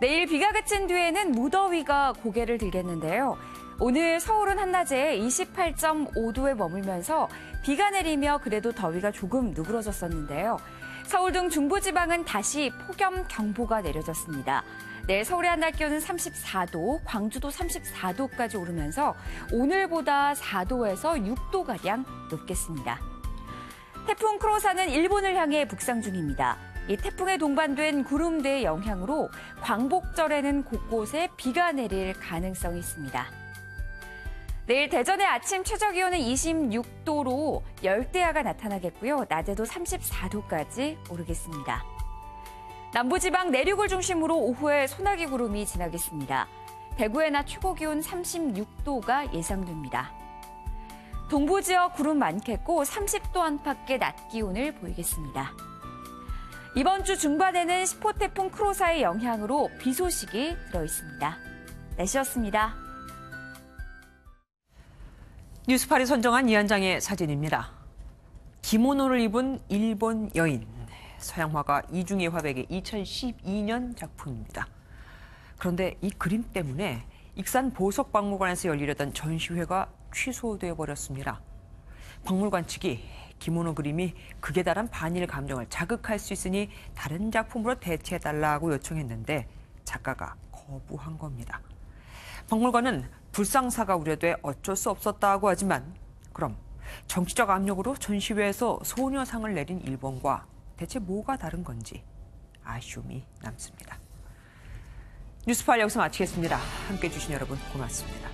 내일 비가 그친 뒤에는 무더위가 고개를 들겠는데요. 오늘 서울은 한낮에 28.5도에 머물면서 비가 내리며 그래도 더위가 조금 누그러졌었는데요. 서울 등 중부지방은 다시 폭염경보가 내려졌습니다. 내일 서울의 한낮 기온은 34도, 광주도 34도까지 오르면서 오늘보다 4도에서 6도가량 높겠습니다. 태풍 크로사는 일본을 향해 북상 중입니다. 이 태풍에 동반된 구름대의 영향으로 광복절에는 곳곳에 비가 내릴 가능성이 있습니다. 내일 대전의 아침 최저기온은 26도로 열대야가 나타나겠고요. 낮에도 34도까지 오르겠습니다. 남부지방 내륙을 중심으로 오후에 소나기 구름이 지나겠습니다. 대구의 낮 최고기온 36도가 예상됩니다. 동부지역 구름 많겠고 30도 안팎의 낮 기온을 보이겠습니다. 이번 주 중반에는 10호 태풍 크로사의 영향으로 비 소식이 들어있습니다. 날씨였습니다. 뉴스팔이 선정한 이한장의 사진입니다. 기모노를 입은 일본 여인. 서양화가 이중의 화백의 2012년 작품입니다. 그런데 이 그림 때문에 익산 보석박물관에서 열리려던 전시회가 취소되어 버렸습니다. 박물관 측이 기모노 그림이 극에 달한 반일 감정을 자극할 수 있으니 다른 작품으로 대체해달라고 요청했는데 작가가 거부한 겁니다. 박물관은 불상사가 우려돼 어쩔 수 없었다고 하지만 그럼 정치적 압력으로 전시회에서 소녀상을 내린 일본과 대체 뭐가 다른 건지 아쉬움이 남습니다. 뉴스팔 여기서 마치겠습니다. 함께해 주신 여러분 고맙습니다.